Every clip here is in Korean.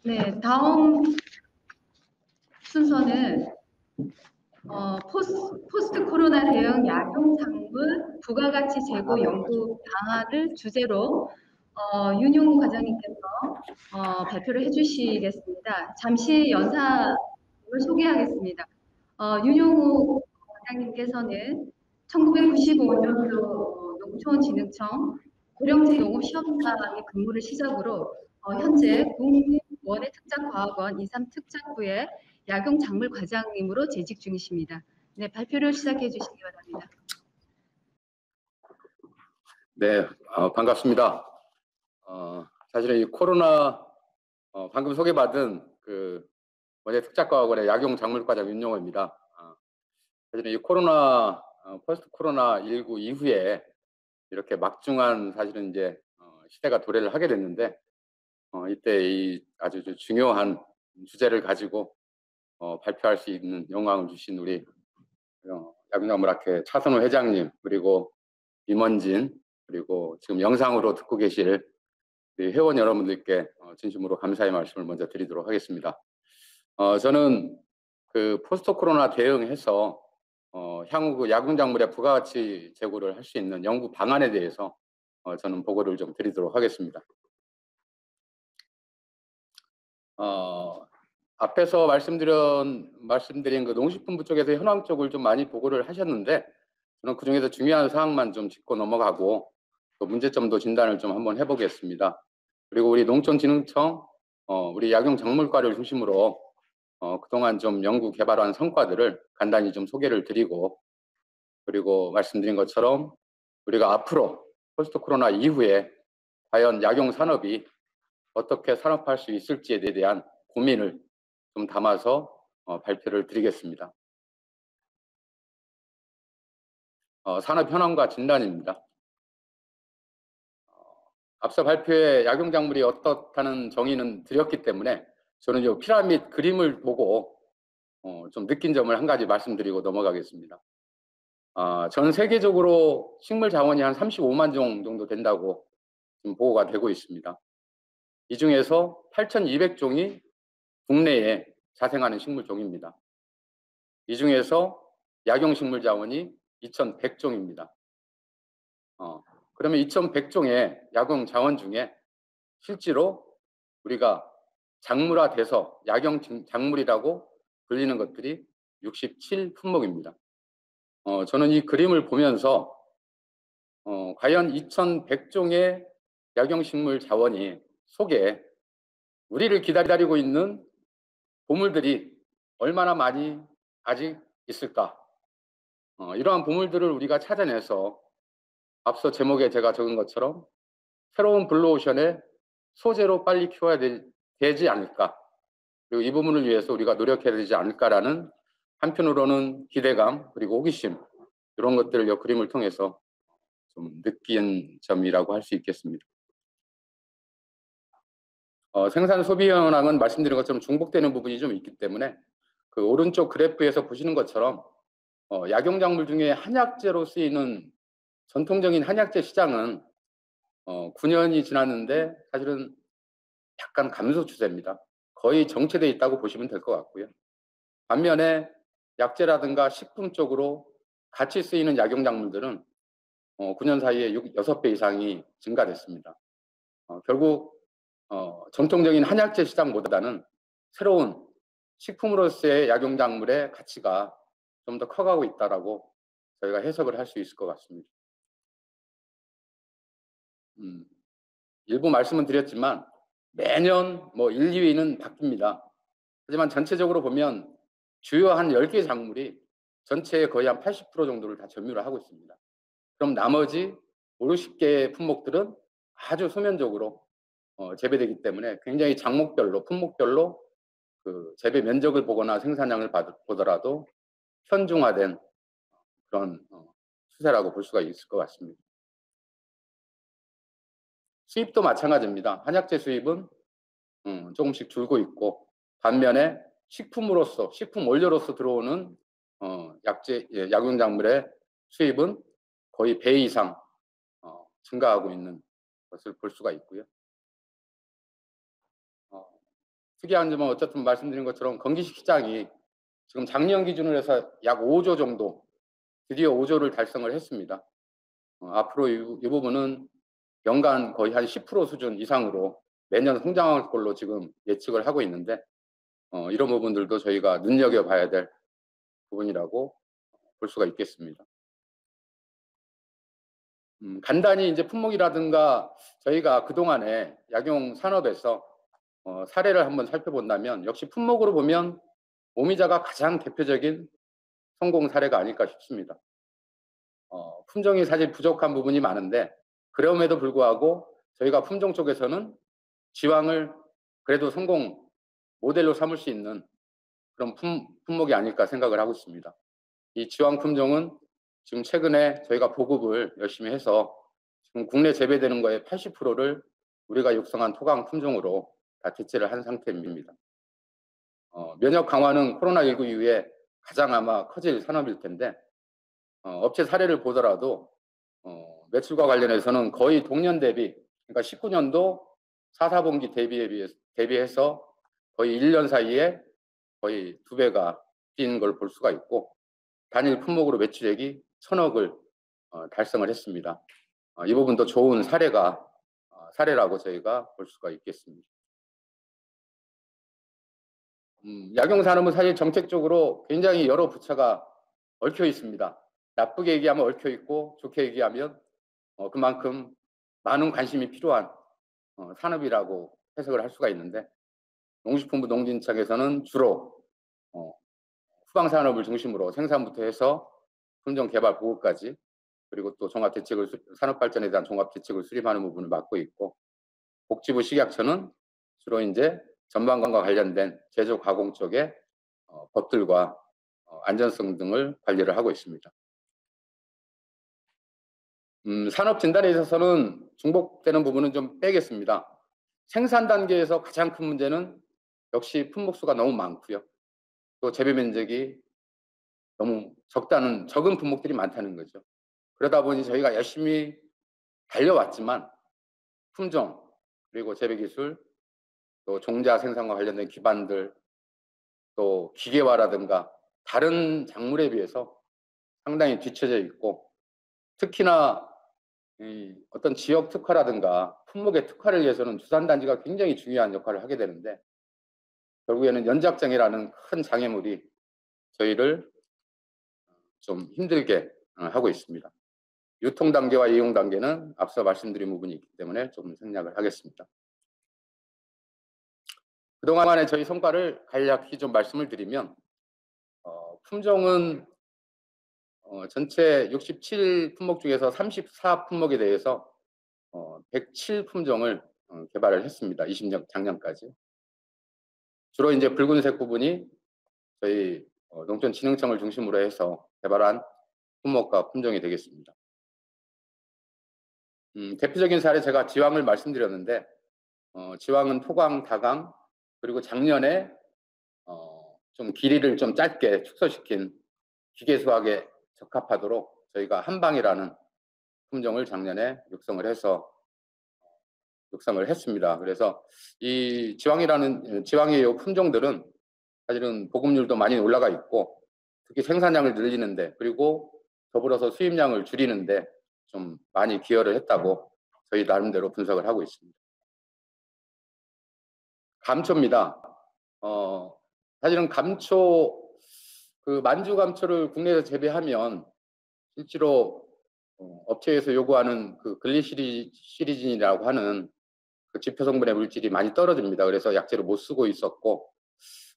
네, 다음 순서는 포스트 코로나 대응 약용 작물 부가가치 제고 연구 방안을 주제로 윤용 과장님께서 발표를 해주시겠습니다. 잠시 연사를 소개하겠습니다. 윤용우 과장님께서는 1995년도 농촌진흥청 고령지 농업시험사의 근무를 시작으로 현재 국립원예특작과학원 인삼특작부의 약용작물 과장님으로 재직 중이십니다. 네, 발표를 시작해 주시기 바랍니다. 네, 반갑습니다. 사실은 이 코로나 방금 소개받은 그 원예특작과학원의 약용작물과장 윤용호입니다. 사실은 이 코로나 포스트 코로나 19 이후에 이렇게 막중한 사실은 이제 시대가 도래를 하게 됐는데 이때 이 아주 중요한 주제를 가지고 발표할 수 있는 영광을 주신 우리 약용작물학회 차선호 회장님, 그리고 임원진, 그리고 지금 영상으로 듣고 계실 회원 여러분들께 진심으로 감사의 말씀을 먼저 드리도록 하겠습니다. 저는 그 포스트 코로나 대응해서 향후 그 약용작물의 부가가치 제고를 할 수 있는 연구 방안에 대해서 저는 보고를 좀 드리도록 하겠습니다. 앞에서 말씀드린 그 농식품부 쪽에서 현황 쪽을 좀 많이 보고를 하셨는데, 저는 그 중에서 중요한 사항만 좀 짚고 넘어가고 또 문제점도 진단을 좀 한번 해보겠습니다. 그리고 우리 농촌진흥청 우리 약용작물과를 중심으로 그동안 좀 연구 개발한 성과들을 간단히 좀 소개를 드리고, 그리고 말씀드린 것처럼 우리가 앞으로 포스트 코로나 이후에 과연 약용 산업이 어떻게 산업화할 수 있을지에 대한 고민을 좀 담아서 발표를 드리겠습니다. 산업 현황과 진단입니다. 앞서 발표에 약용작물이 어떻다는 정의는 드렸기 때문에 저는 이 피라미드 그림을 보고 좀 느낀 점을 한 가지 말씀드리고 넘어가겠습니다. 전 세계적으로 식물 자원이 한 35만 종 정도 된다고 지금 보고가 되고 있습니다. 이 중에서 8,200종이 국내에 자생하는 식물종입니다. 이 중에서 약용식물 자원이 2,100종입니다. 그러면 2,100종의 약용 자원 중에 실제로 우리가 작물화돼서 약용 작물이라고 불리는 것들이 67품목입니다. 저는 이 그림을 보면서 과연 2,100종의 약용식물 자원이 속에 우리를 기다리고 있는 보물들이 얼마나 많이 아직 있을까? 이러한 보물들을 우리가 찾아내서 앞서 제목에 제가 적은 것처럼 새로운 블루오션의 소재로 빨리 키워야 되지 않을까? 그리고 이 부분을 위해서 우리가 노력해야 되지 않을까라는, 한편으로는 기대감 그리고 호기심, 이런 것들을 이 그림을 통해서 좀 느낀 점이라고 할 수 있겠습니다. 생산 소비 현황은 말씀드린 것처럼 중복되는 부분이 좀 있기 때문에 그 오른쪽 그래프에서 보시는 것처럼 약용작물 중에 한약재로 쓰이는 전통적인 한약재 시장은 9년이 지났는데 사실은 약간 감소 추세입니다. 거의 정체되어 있다고 보시면 될 것 같고요. 반면에 약재라든가 식품 쪽으로 같이 쓰이는 약용작물들은 9년 사이에 6배 이상이 증가됐습니다. 결국 전통적인 한약재 시장보다는 새로운 식품으로서의 약용작물의 가치가 좀 더 커가고 있다라고 저희가 해석을 할 수 있을 것 같습니다. 일부 말씀은 드렸지만 매년 뭐 1, 2위는 바뀝니다. 하지만 전체적으로 보면 주요 한 10개 작물이 전체의 거의 한 80% 정도를 다 점유를 하고 있습니다. 그럼 나머지 5, 60개의 품목들은 아주 소면적으로 재배되기 때문에 굉장히 작목별로, 품목별로 그 재배 면적을 보거나 생산량을 보더라도 현중화된 그런 추세라고 볼 수가 있을 것 같습니다. 수입도 마찬가지입니다. 한약재 수입은 조금씩 줄고 있고, 반면에 식품으로서, 식품 원료로서 들어오는 약용작물의 수입은 거의 배 이상 증가하고 있는 것을 볼 수가 있고요. 특이한 점은 어쨌든 말씀드린 것처럼 건기식 시장이 지금 작년 기준으로 해서 약 5조 정도, 드디어 5조를 달성을 했습니다. 앞으로 이 부분은 연간 거의 한 10% 수준 이상으로 매년 성장할 걸로 지금 예측을 하고 있는데, 이런 부분들도 저희가 눈여겨봐야 될 부분이라고 볼 수가 있겠습니다. 간단히 이제 품목이라든가 저희가 그동안에 약용 산업에서 사례를 한번 살펴본다면, 역시 품목으로 보면 오미자가 가장 대표적인 성공 사례가 아닐까 싶습니다. 품종이 사실 부족한 부분이 많은데, 그럼에도 불구하고 저희가 품종 쪽에서는 지왕을 그래도 성공 모델로 삼을 수 있는 그런 품목이 아닐까 생각을 하고 있습니다. 이 지왕 품종은 지금 최근에 저희가 보급을 열심히 해서 지금 국내 재배되는 거의 80%를 우리가 육성한 토강 품종으로 다 대체를 한 상태입니다. 면역 강화는 코로나19 이후에 가장 아마 커질 산업일 텐데, 업체 사례를 보더라도 매출과 관련해서는 거의 동년 대비, 그러니까 19년도 4, 4분기 대비해서 거의 1년 사이에 거의 2배가 뛴 걸 볼 수가 있고, 단일 품목으로 매출액이 1,000억을 달성을 했습니다. 이 부분도 좋은 사례라고 저희가 볼 수가 있겠습니다. 약용산업은 사실 정책적으로 굉장히 여러 부처가 얽혀 있습니다. 나쁘게 얘기하면 얽혀 있고, 좋게 얘기하면 그만큼 많은 관심이 필요한 산업이라고 해석을 할 수가 있는데, 농식품부 농진청에서는 주로 후방산업을 중심으로 생산부터 해서 품종 개발 보급까지, 그리고 또 산업발전에 대한 종합대책을 수립하는 부분을 맡고 있고, 복지부 식약처는 주로 이제 전반관과 관련된 제조 가공 쪽의 법들과 안전성 등을 관리를 하고 있습니다. 산업 진단에 있어서는 중복되는 부분은 좀 빼겠습니다. 생산 단계에서 가장 큰 문제는 역시 품목수가 너무 많고요. 또 재배 면적이 너무 적은 품목들이 많다는 거죠. 그러다 보니 저희가 열심히 달려왔지만 품종, 그리고 재배 기술, 또 종자 생산과 관련된 기반들, 또 기계화라든가 다른 작물에 비해서 상당히 뒤처져 있고, 특히나 어떤 지역 특화라든가 품목의 특화를 위해서는 주산단지가 굉장히 중요한 역할을 하게 되는데, 결국에는 연작장애라는 큰 장애물이 저희를 좀 힘들게 하고 있습니다. 유통 단계와 이용 단계는 앞서 말씀드린 부분이 있기 때문에 좀 생략을 하겠습니다. 그동안의 저희 성과를 간략히 좀 말씀을 드리면, 품종은 전체 67 품목 중에서 34 품목에 대해서 107 품종을 개발을 했습니다. 20년 작년까지. 주로 이제 붉은색 부분이 저희 농촌진흥청을 중심으로 해서 개발한 품목과 품종이 되겠습니다. 대표적인 사례, 제가 지왕을 말씀드렸는데, 지왕은 토강, 다강, 그리고 작년에 좀 길이를 좀 짧게 축소시킨 기계 수확에 적합하도록 저희가 한방이라는 품종을 작년에 육성을 했습니다. 그래서 이 지왕의 이 품종들은 사실은 보급률도 많이 올라가 있고, 특히 생산량을 늘리는데, 그리고 더불어서 수입량을 줄이는데 좀 많이 기여를 했다고 저희 나름대로 분석을 하고 있습니다. 감초입니다. 사실은 만주 감초를 국내에서 재배하면 실제로 업체에서 요구하는 그 글리시리진이라고 하는 그 지표 성분의 물질이 많이 떨어집니다. 그래서 약재로 못 쓰고 있었고,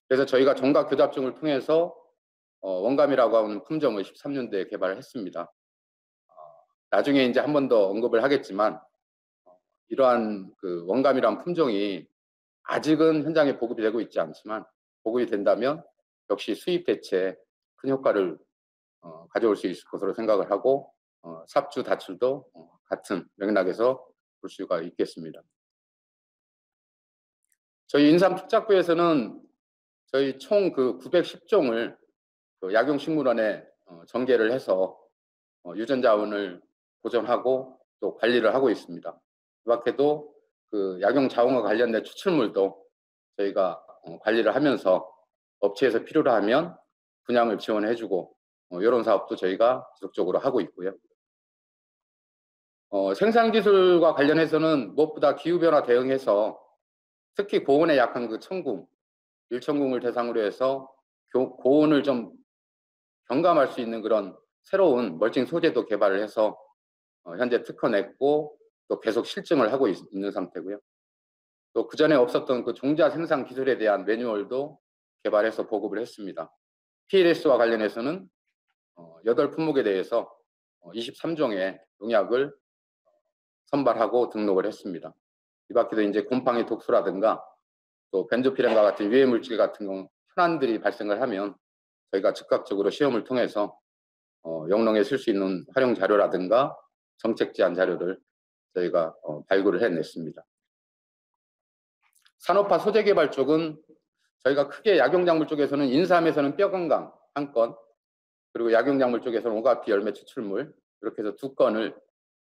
그래서 저희가 정각 교잡증을 통해서 원감이라고 하는 품종을 13년도에 개발을 했습니다. 나중에 이제 한 번 더 언급을 하겠지만, 이러한 그 원감이란 품종이 아직은 현장에 보급이 되고 있지 않지만, 보급이 된다면 역시 수입 대체에 큰 효과를 가져올 수 있을 것으로 생각을 하고, 삽주 다출도 같은 맥락에서 볼 수가 있겠습니다. 저희 인삼특작부에서는 저희 총 그 910종을 약용식물원에 전개를 해서 유전자원을 보존하고 또 관리를 하고 있습니다. 그 밖에도 그 약용자원과 관련된 추출물도 저희가 관리를 하면서 업체에서 필요로 하면 분양을 지원해주고 이런 사업도 저희가 지속적으로 하고 있고요. 생산기술과 관련해서는 무엇보다 기후변화 대응해서 특히 고온에 약한 그 천궁, 일천궁을 대상으로 해서 고온을 좀 경감할 수 있는 그런 새로운 멀칭 소재도 개발을 해서 현재 특허 냈고 또 계속 실증을 하고 있는 상태고요. 또 그전에 없었던 그 종자 생산 기술에 대한 매뉴얼도 개발해서 보급을 했습니다. PLS와 관련해서는 8품목에 대해서 23종의 농약을 선발하고 등록을 했습니다. 이 밖에도 이제 곰팡이 독소라든가 또 벤조필렌과 같은 유해 물질 같은 경우 현안들이 발생을 하면 저희가 즉각적으로 시험을 통해서 영농에 쓸 수 있는 활용 자료라든가 정책 제안 자료를 저희가 발굴을 해냈습니다. 산업화 소재 개발 쪽은 저희가 크게 약용작물 쪽에서는 인삼에서는 뼈 건강 한 건, 그리고 약용작물 쪽에서는 오가피 열매 추출물 이렇게 해서 2건을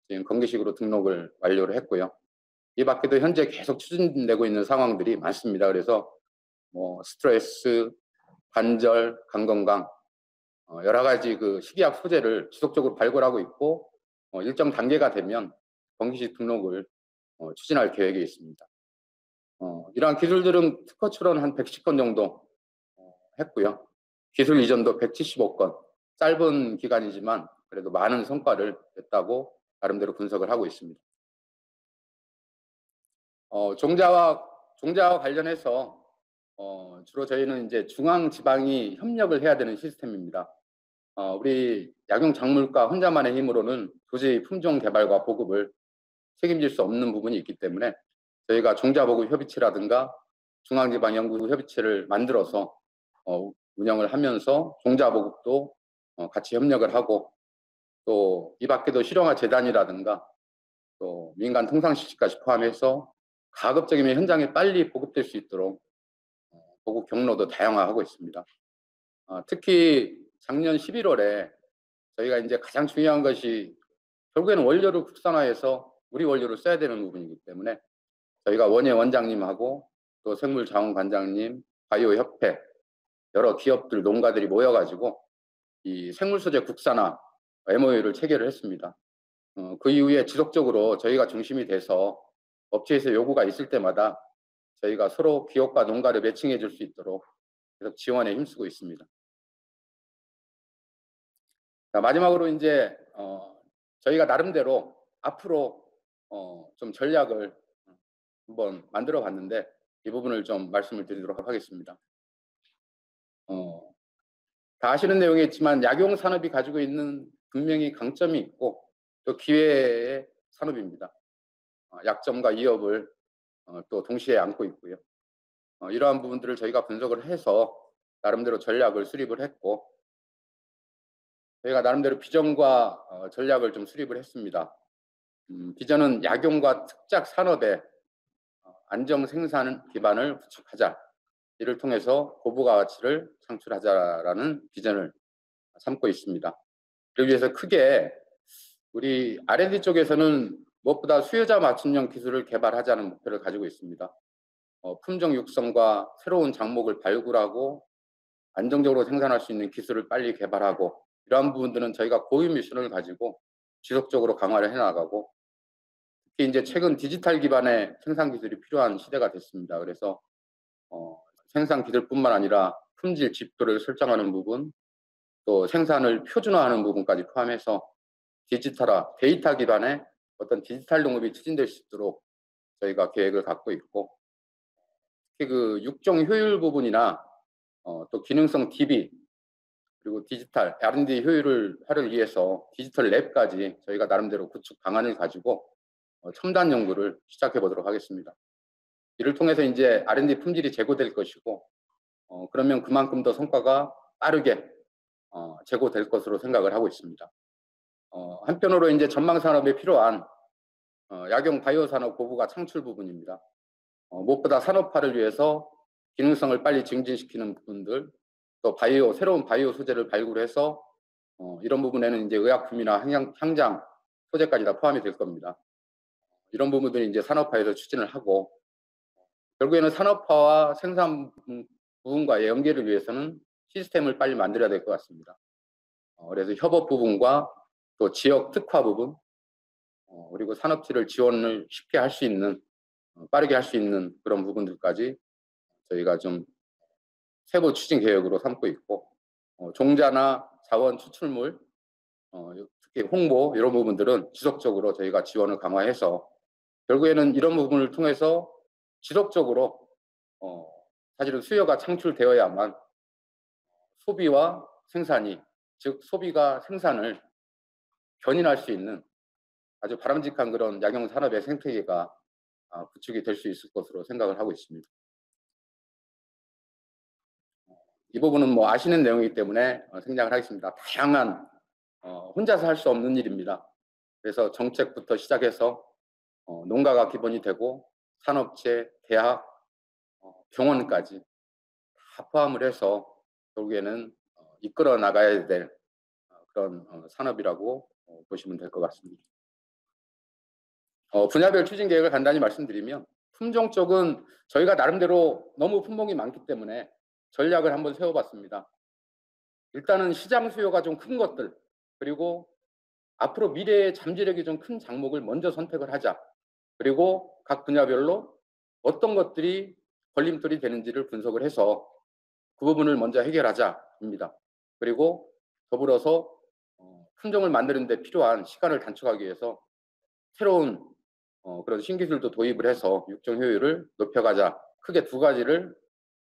지금 건기식으로 등록을 완료를 했고요. 이 밖에도 현재 계속 추진되고 있는 상황들이 많습니다. 그래서 뭐 스트레스, 관절, 간 건강 여러 가지 그 식이약 소재를 지속적으로 발굴하고 있고 일정 단계가 되면 건기식 등록을 추진할 계획에 있습니다. 이러한 기술들은 특허 출원 한 110건 정도 했고요. 기술 이전도 175건, 짧은 기간이지만 그래도 많은 성과를 냈다고 나름대로 분석을 하고 있습니다. 종자와 관련해서 주로 저희는 이제 중앙 지방이 협력을 해야 되는 시스템입니다. 우리 약용 작물가 혼자만의 힘으로는 도저히 품종 개발과 보급을 책임질 수 없는 부분이 있기 때문에 저희가 종자보급 협의체라든가 중앙지방연구 협의체를 만들어서 운영을 하면서 종자보급도 같이 협력을 하고 또 이 밖에도 실용화 재단이라든가 또 민간 통상시식까지 포함해서 가급적이면 현장에 빨리 보급될 수 있도록 보급 경로도 다양화하고 있습니다. 특히 작년 11월에 저희가 이제 가장 중요한 것이 결국에는 원료를 국산화해서 우리 원료를 써야 되는 부분이기 때문에 저희가 원예 원장님하고 또 생물자원관장님, 바이오협회 여러 기업들, 농가들이 모여가지고 이 생물소재 국산화 MOU를 체결을 했습니다. 그 이후에 지속적으로 저희가 중심이 돼서 업체에서 요구가 있을 때마다 저희가 서로 기업과 농가를 매칭해 줄 수 있도록 계속 지원에 힘쓰고 있습니다. 자, 마지막으로 이제 저희가 나름대로 앞으로 좀 전략을 한번 만들어 봤는데 이 부분을 좀 말씀을 드리도록 하겠습니다. 다 아시는 내용이겠지만 약용 산업이 가지고 있는 분명히 강점이 있고 또 기회의 산업입니다. 약점과 위협을 또 동시에 안고 있고요. 이러한 부분들을 저희가 분석을 해서 나름대로 전략을 수립을 했고 저희가 나름대로 비전과 전략을 좀 수립을 했습니다. 비전은 약용과 특작 산업의 안정 생산 기반을 구축하자. 이를 통해서 고부가 가치를 창출하자라는 비전을 삼고 있습니다. 그러기 위해서 크게 우리 R&D 쪽에서는 무엇보다 수요자 맞춤형 기술을 개발하자는 목표를 가지고 있습니다. 품종 육성과 새로운 작목을 발굴하고 안정적으로 생산할 수 있는 기술을 빨리 개발하고 이러한 부분들은 저희가 고유 미션을 가지고 지속적으로 강화를 해나가고 특히 이제 최근 디지털 기반의 생산 기술이 필요한 시대가 됐습니다. 그래서 생산 기술뿐만 아니라 품질 지표를 설정하는 부분 또 생산을 표준화하는 부분까지 포함해서 디지털화, 데이터 기반의 어떤 디지털 농업이 추진될 수 있도록 저희가 계획을 갖고 있고 특히 그 육종 효율 부분이나 또 기능성 DB 그리고 디지털 R&D 효율을 위해서 디지털 랩까지 저희가 나름대로 구축 방안을 가지고 첨단 연구를 시작해 보도록 하겠습니다. 이를 통해서 이제 R&D 품질이 제고될 것이고 그러면 그만큼 더 성과가 빠르게 제고될 것으로 생각을 하고 있습니다. 한편으로 이제 전망 산업에 필요한 약용 바이오 산업 고부가 창출 부분입니다. 무엇보다 산업화를 위해서 기능성을 빨리 증진시키는 부분들, 또 새로운 바이오 소재를 발굴해서 이런 부분에는 이제 의약품이나 향장 소재까지 다 포함이 될 겁니다. 이런 부분들이 이제 산업화에서 추진을 하고 결국에는 산업화와 생산 부분과의 연계를 위해서는 시스템을 빨리 만들어야 될 것 같습니다. 그래서 협업 부분과 또 지역 특화 부분, 그리고 산업체를 지원을 쉽게 할 수 있는, 빠르게 할 수 있는 그런 부분들까지 저희가 좀 세부 추진 계획으로 삼고 있고, 종자나 자원 추출물, 특히 홍보 이런 부분들은 지속적으로 저희가 지원을 강화해서 결국에는 이런 부분을 통해서 지속적으로 사실은 수요가 창출되어야만 소비와 생산이, 즉 소비가 생산을 견인할 수 있는 아주 바람직한 그런 약용 산업의 생태계가 구축이 될 수 있을 것으로 생각을 하고 있습니다. 이 부분은 뭐 아시는 내용이기 때문에 생략을 하겠습니다. 다양한 혼자서 할 수 없는 일입니다. 그래서 정책부터 시작해서 농가가 기본이 되고 산업체, 대학, 병원까지 다 포함을 해서 결국에는 이끌어 나가야 될 그런 산업이라고 보시면 될 것 같습니다. 분야별 추진 계획을 간단히 말씀드리면 품종 쪽은 저희가 나름대로 너무 품목이 많기 때문에 전략을 한번 세워봤습니다. 일단은 시장 수요가 좀 큰 것들, 그리고 앞으로 미래의 잠재력이 좀 큰 작목을 먼저 선택을 하자. 그리고 각 분야별로 어떤 것들이 걸림돌이 되는지를 분석을 해서 그 부분을 먼저 해결하자입니다. 그리고 더불어서 품종을 만드는 데 필요한 시간을 단축하기 위해서 새로운 그런 신기술도 도입을 해서 육종 효율을 높여가자. 크게 두 가지를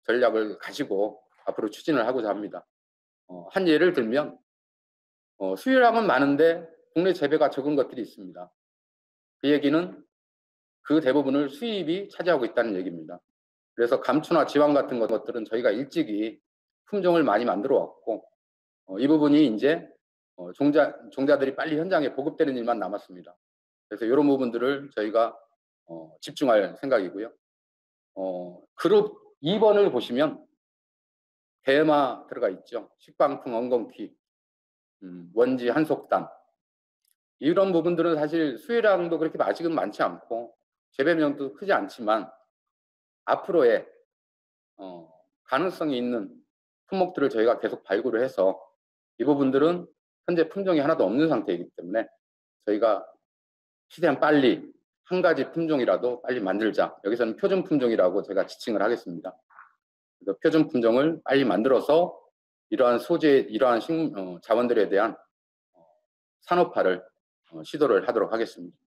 전략을 가지고 앞으로 추진을 하고자 합니다. 한 예를 들면 수요량은 많은데 국내 재배가 적은 것들이 있습니다. 그 얘기는 그 대부분을 수입이 차지하고 있다는 얘기입니다. 그래서 감초나 지황 같은 것들은 저희가 일찍이 품종을 많이 만들어 왔고 이 부분이 이제 종자들이 빨리 현장에 보급되는 일만 남았습니다. 그래서 이런 부분들을 저희가 집중할 생각이고요. 그룹 2번을 보시면 대마 들어가 있죠. 식방풍, 엉겅퀴, 원지, 한속단. 이런 부분들은 사실 수요량도 그렇게 아직은 많지 않고 재배명도 크지 않지만 앞으로의 가능성이 있는 품목들을 저희가 계속 발굴을 해서 이 부분들은 현재 품종이 하나도 없는 상태이기 때문에 저희가 최대한 빨리 한 가지 품종이라도 빨리 만들자. 여기서는 표준 품종이라고 제가 지칭을 하겠습니다. 그래서 표준 품종을 빨리 만들어서 이러한 소재, 이러한 자원들에 대한 산업화를 시도를 하도록 하겠습니다.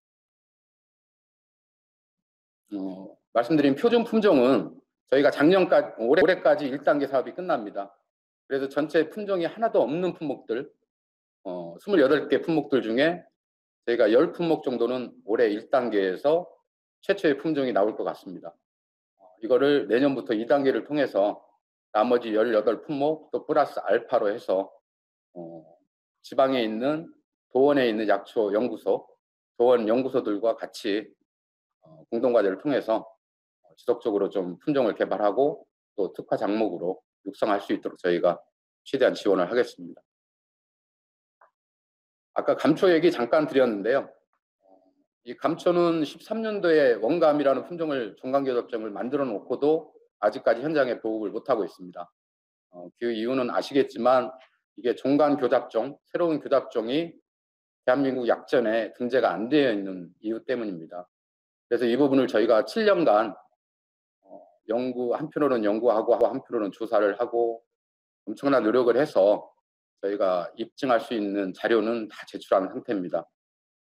말씀드린 표준 품종은 저희가 올해까지 1단계 사업이 끝납니다. 그래서 전체 품종이 하나도 없는 품목들, 28개 품목들 중에 저희가 10품목 정도는 올해 1단계에서 최초의 품종이 나올 것 같습니다. 이거를 내년부터 2단계를 통해서 나머지 18품목 또 플러스 알파로 해서 지방에 있는 도원에 있는 약초 연구소, 도원 연구소들과 같이 공동과제를 통해서 지속적으로 좀 품종을 개발하고 또 특화 작목으로 육성할 수 있도록 저희가 최대한 지원을 하겠습니다. 아까 감초 얘기 잠깐 드렸는데요. 이 감초는 13년도에 원감이라는 품종을 종간교접종을 만들어 놓고도 아직까지 현장에 보급을 못하고 있습니다. 그 이유는 아시겠지만 이게 종간교잡종, 새로운 교잡종이 대한민국 약전에 등재가 안 되어 있는 이유 때문입니다. 그래서 이 부분을 저희가 7년간 한편으로는 연구하고 한편으로는 조사를 하고 엄청난 노력을 해서 저희가 입증할 수 있는 자료는 다 제출한 상태입니다.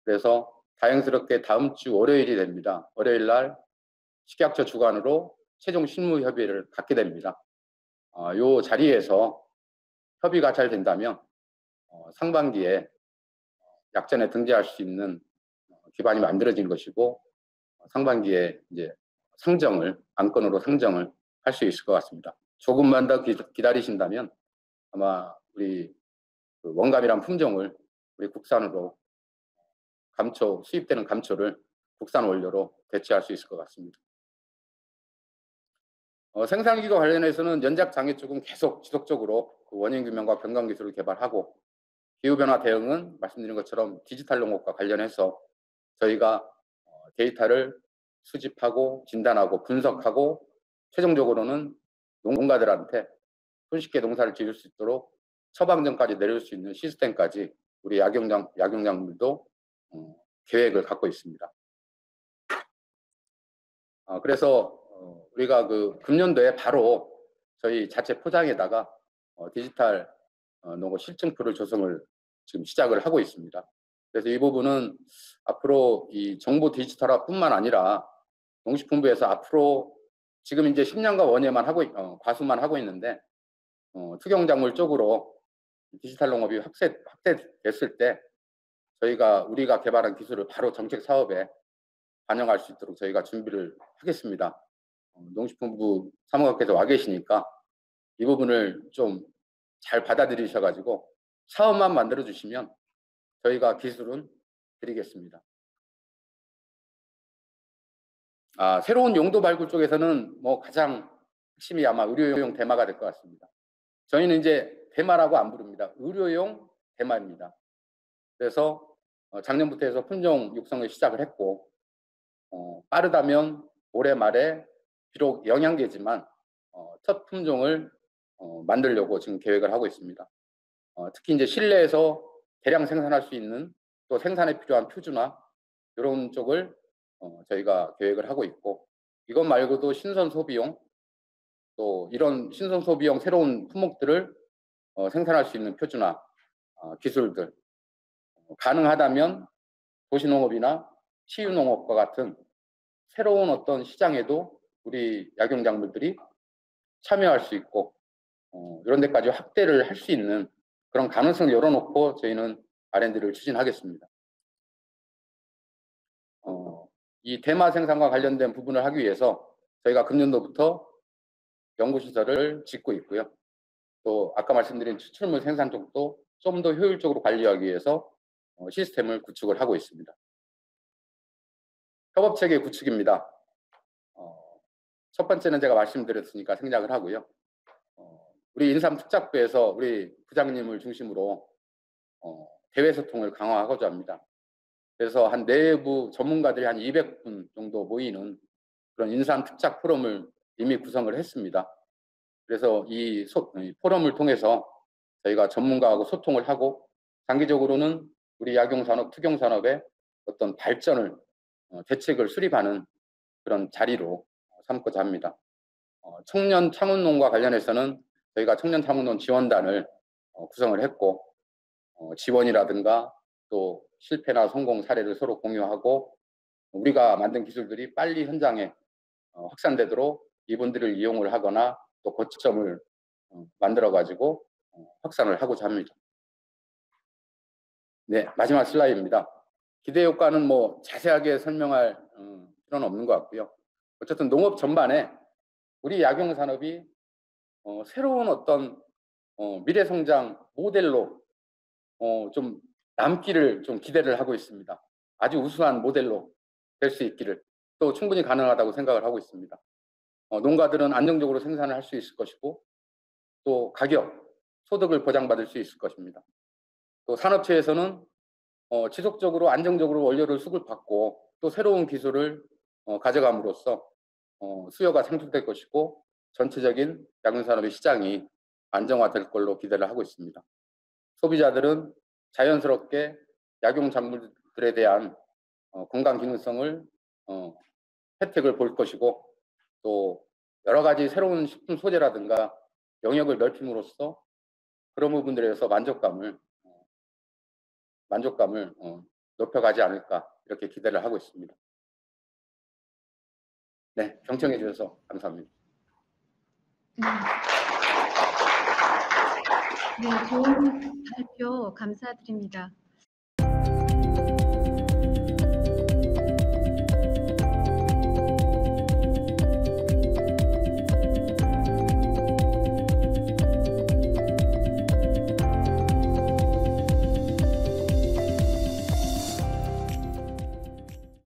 그래서 다행스럽게 다음 주 월요일이 됩니다. 월요일 날 식약처 주관으로 최종 실무 협의를 갖게 됩니다. 이 자리에서 협의가 잘 된다면 상반기에 약전에 등재할 수 있는 기반이 만들어진 것이고 상반기에 이제 안건으로 상정을 할 수 있을 것 같습니다. 조금만 더 기다리신다면 아마 우리 원감이란 품종을 우리 국산으로 수입되는 감초를 국산 원료로 대체할 수 있을 것 같습니다. 생산기과 관련해서는 연작 장애 쪽은 계속 지속적으로 그 원인 규명과 변경 기술을 개발하고 기후변화 대응은 말씀드린 것처럼 디지털 농업과 관련해서 저희가 데이터를 수집하고 진단하고 분석하고 최종적으로는 농가들한테 손쉽게 농사를 지을 수 있도록 처방전까지 내릴 수 있는 시스템까지 우리 약용작물도 계획을 갖고 있습니다. 그래서 우리가 그 금년도에 바로 저희 자체 포장에다가 디지털 농업 실증표를 조성을 지금 시작을 하고 있습니다. 그래서 이 부분은 앞으로 이 정보 디지털화뿐만 아니라 농식품부에서 앞으로 지금 이제 식량과 원예만 과수만 하고 있는데 특용작물 쪽으로 디지털 농업이 확대됐을 때 우리가 개발한 기술을 바로 정책 사업에 반영할 수 있도록 저희가 준비를 하겠습니다. 농식품부 사무관께서 와 계시니까 이 부분을 좀 잘 받아들이셔가지고 사업만 만들어 주시면 저희가 기술은 드리겠습니다. 새로운 용도 발굴 쪽에서는 뭐 가장 핵심이 아마 의료용 대마가 될 것 같습니다. 저희는 이제 대마라고 안 부릅니다. 의료용 대마입니다. 그래서 작년부터 해서 품종 육성을 시작을 했고 빠르다면 올해 말에 비록 영양계지만 첫 품종을 만들려고 지금 계획을 하고 있습니다. 특히 이제 실내에서 대량 생산할 수 있는 또 생산에 필요한 표준화 이런 쪽을 저희가 계획을 하고 있고 이것 말고도 신선 소비용 또 이런 신선 소비용 새로운 품목들을 생산할 수 있는 표준화 기술들 가능하다면 도시농업이나 치유농업과 같은 새로운 어떤 시장에도 우리 약용작물들이 참여할 수 있고 이런 데까지 확대를 할 수 있는 그런 가능성을 열어놓고 저희는 R&D를 추진하겠습니다. 이 대마 생산과 관련된 부분을 하기 위해서 저희가 금년도부터 연구시설을 짓고 있고요. 또 아까 말씀드린 추출물 생산 쪽도 좀 더 효율적으로 관리하기 위해서 시스템을 구축을 하고 있습니다. 협업체계 구축입니다. 첫 번째는 제가 말씀드렸으니까 생략을 하고요. 우리 인삼특작부에서 우리 부장님을 중심으로 대외 소통을 강화하고자 합니다. 그래서 한 내부 전문가들이 한 200분 정도 모이는 그런 인삼특작 포럼을 이미 구성을 했습니다. 그래서 이 포럼을 통해서 저희가 전문가하고 소통을 하고 장기적으로는 우리 약용산업, 특용산업의 어떤 발전을 대책을 수립하는 그런 자리로 삼고자 합니다. 청년 창업농과 관련해서는 저희가 청년 창업농 지원단을 구성을 했고 지원이라든가 또 실패나 성공 사례를 서로 공유하고 우리가 만든 기술들이 빨리 현장에 확산되도록 이분들을 이용을 하거나 또 거점을 만들어 가지고 확산을 하고자 합니다. 네, 마지막 슬라이드입니다. 기대 효과는 뭐 자세하게 설명할 필요는 없는 것 같고요. 어쨌든 농업 전반에 우리 약용산업이 새로운 어떤 미래 성장 모델로 좀 남기를 좀 기대를 하고 있습니다. 아주 우수한 모델로 될 수 있기를 또 충분히 가능하다고 생각을 하고 있습니다. 농가들은 안정적으로 생산을 할 수 있을 것이고 또 가격, 소득을 보장받을 수 있을 것입니다. 또 산업체에서는 지속적으로 안정적으로 원료를 수급받고 또 새로운 기술을 가져감으로써 수요가 생성될 것이고 전체적인 약용산업의 시장이 안정화될 걸로 기대를 하고 있습니다. 소비자들은 자연스럽게 약용작물들에 대한 건강 기능성을 혜택을 볼 것이고 또 여러 가지 새로운 식품 소재라든가 영역을 넓힘으로써 그런 부분들에서 만족감을 높여가지 않을까 이렇게 기대를 하고 있습니다. 네, 경청해 주셔서 감사합니다. 네, 좋은 발표 감사드립니다.